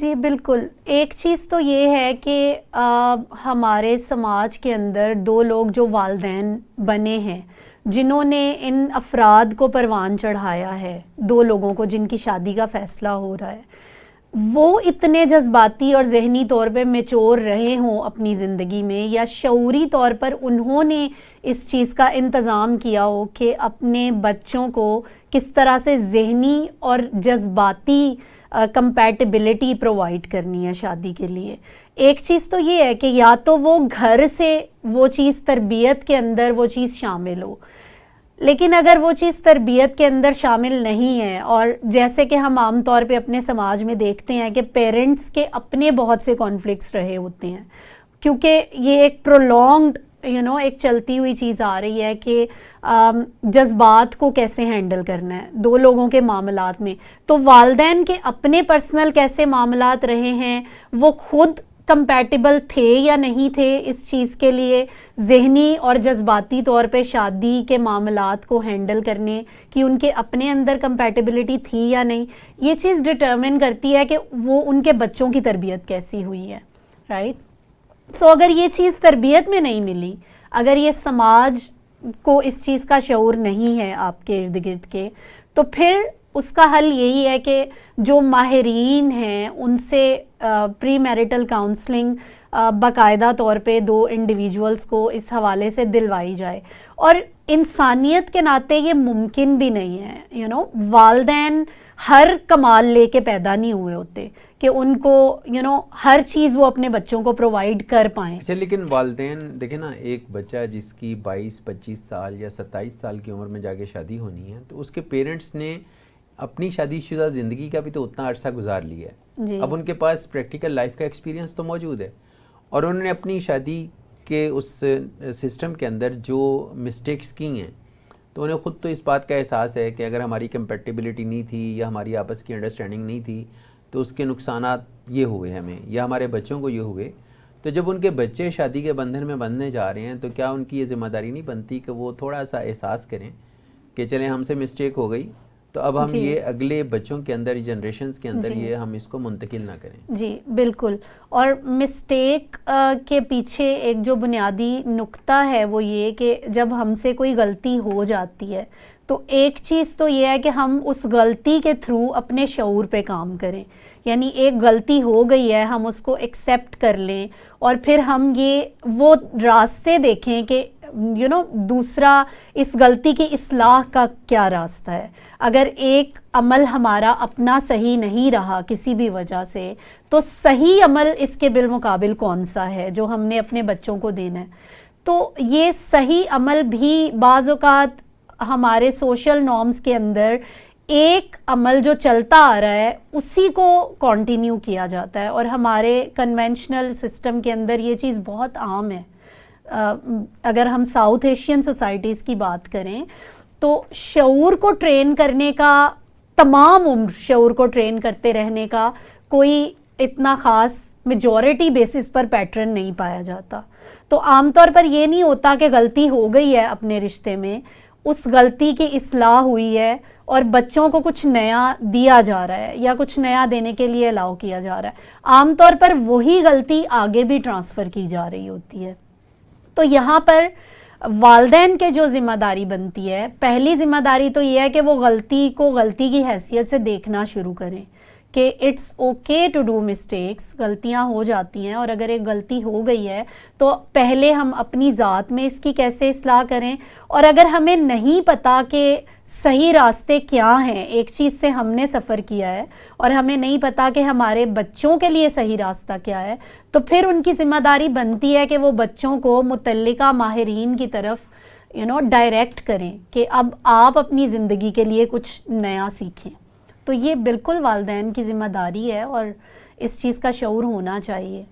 جی بالکل. ایک چیز تو یہ ہے کہ ہمارے سماج کے اندر دو لوگ جو والدین بنے ہیں، جنہوں نے ان افراد کو پروان چڑھایا ہے، دو لوگوں کو جن کی شادی کا فیصلہ ہو رہا ہے، وہ اتنے جذباتی اور ذہنی طور پہ میچور رہے ہوں اپنی زندگی میں، یا شعوری طور پر انہوں نے اس چیز کا انتظام کیا ہو کہ اپنے بچوں کو کس طرح سے ذہنی اور جذباتی کمپیٹیبلٹی پرووائڈ کرنی ہے شادی کے لیے. ایک چیز تو یہ ہے کہ یا تو وہ گھر سے وہ چیز تربیت کے اندر وہ چیز شامل ہو، لیکن اگر وہ چیز تربیت کے اندر شامل نہیں ہے، اور جیسے کہ ہم عام طور پہ اپنے سماج میں دیکھتے ہیں کہ پیرنٹس کے اپنے بہت سے کانفلکٹس رہے ہوتے ہیں، کیونکہ یہ ایک پرولونگڈ ایک چلتی ہوئی چیز آ رہی ہے کہ جذبات کو کیسے ہینڈل کرنا ہے دو لوگوں کے معاملات میں. تو والدین کے اپنے پرسنل کیسے معاملات رہے ہیں، وہ خود کمپیٹیبل تھے یا نہیں تھے اس چیز کے لیے، ذہنی اور جذباتی طور پہ شادی کے معاملات کو ہینڈل کرنے کی ان کے اپنے اندر کمپیٹیبلٹی تھی یا نہیں، یہ چیز ڈٹرمن کرتی ہے کہ وہ ان کے بچوں کی تربیت کیسی ہوئی ہے. رائٹ. سو اگر یہ چیز تربیت میں نہیں ملی، اگر یہ سماج کو اس چیز کا شعور نہیں ہے آپ کے ارد گرد کے، تو پھر اس کا حل یہی ہے کہ جو ماہرین ہیں ان سے پری میرٹل کاؤنسلنگ باقاعدہ طور پہ دو انڈیویجولز کو اس حوالے سے دلوائی جائے. اور انسانیت کے ناطے یہ ممکن بھی نہیں ہے، والدین ہر کمال لے کے پیدا نہیں ہوئے ہوتے کہ ان کو ہر چیز وہ اپنے بچوں کو پرووائڈ کر پائیں. اچھا، لیکن والدین دیکھیں نا، ایک بچہ جس کی 22-25 سال یا 27 سال کی عمر میں جا کے شادی ہونی ہے، تو اس کے پیرنٹس نے اپنی شادی شدہ زندگی کا بھی تو اتنا عرصہ گزار لیا ہے. اب ان کے پاس پریکٹیکل لائف کا ایکسپیرینس تو موجود ہے، اور انہوں نے اپنی شادی کے اس سسٹم کے اندر جو مسٹیکس کی ہیں، تو انہیں خود تو اس بات کا احساس ہے کہ اگر ہماری کمپیٹیبلٹی نہیں تھی یا ہماری آپس کی انڈرسٹینڈنگ نہیں تھی تو اس کے نقصانات یہ ہوئے ہمیں یا ہمارے بچوں کو یہ ہوئے. تو جب ان کے بچے شادی کے بندھن میں بندھنے جا رہے ہیں، تو کیا ان کی یہ ذمہ داری نہیں بنتی کہ وہ تھوڑا سا احساس کریں کہ چلیں ہم سے مسٹیک ہو گئی، تو اب ہم یہ اگلے بچوں کے اندر، جنریشنز کے اندر یہ ہم اس کو منتقل نہ کریں. جی بالکل. اور مسٹیک کے پیچھے ایک جو بنیادی نقطہ ہے وہ یہ کہ جب ہم سے کوئی غلطی ہو جاتی ہے تو ایک چیز تو یہ ہے کہ ہم اس غلطی کے تھرو اپنے شعور پہ کام کریں. یعنی ایک غلطی ہو گئی ہے، ہم اس کو ایکسیپٹ کر لیں، اور پھر ہم وہ راستے دیکھیں کہ دوسرا اس غلطی کی اصلاح کا کیا راستہ ہے. اگر ایک عمل ہمارا اپنا صحیح نہیں رہا کسی بھی وجہ سے، تو صحیح عمل اس کے بالمقابل کون سا ہے جو ہم نے اپنے بچوں کو دینا ہے. تو یہ صحیح عمل بھی بعض اوقات ہمارے سوشل نارمز کے اندر ایک عمل جو چلتا آ رہا ہے اسی کو کنٹینیو کیا جاتا ہے، اور ہمارے کنونشنل سسٹم کے اندر یہ چیز بہت عام ہے. اگر ہم ساؤتھ ایشین سوسائٹیز کی بات کریں تو شعور کو ٹرین کرنے کا، تمام عمر شعور کو ٹرین کرتے رہنے کا کوئی اتنا خاص میجورٹی بیسس پر پیٹرن نہیں پایا جاتا. تو عام طور پر یہ نہیں ہوتا کہ غلطی ہو گئی ہے اپنے رشتے میں، اس غلطی کی اصلاح ہوئی ہے اور بچوں کو کچھ نیا دیا جا رہا ہے یا کچھ نیا دینے کے لیے الاؤ کیا جا رہا ہے. عام طور پر وہی غلطی آگے بھی ٹرانسفر کی جا رہی ہوتی ہے. تو یہاں پر والدین کے جو ذمہ داری بنتی ہے، پہلی ذمہ داری تو یہ ہے کہ وہ غلطی کو غلطی کی حیثیت سے دیکھنا شروع کریں کہ it's okay to do mistakes. غلطیاں ہو جاتی ہیں، اور اگر ایک غلطی ہو گئی ہے تو پہلے ہم اپنی ذات میں اس کی کیسے اصلاح کریں. اور اگر ہمیں نہیں پتا کہ صحیح راستے کیا ہیں، ایک چیز سے ہم نے سفر کیا ہے اور ہمیں نہیں پتا کہ ہمارے بچوں کے لیے صحیح راستہ کیا ہے، تو پھر ان کی ذمہ داری بنتی ہے کہ وہ بچوں کو متعلقہ ماہرین کی طرف ڈائریکٹ کریں کہ اب آپ اپنی زندگی کے لیے کچھ نیا سیکھیں. تو یہ بالکل والدین کی ذمہ داری ہے اور اس چیز کا شعور ہونا چاہیے.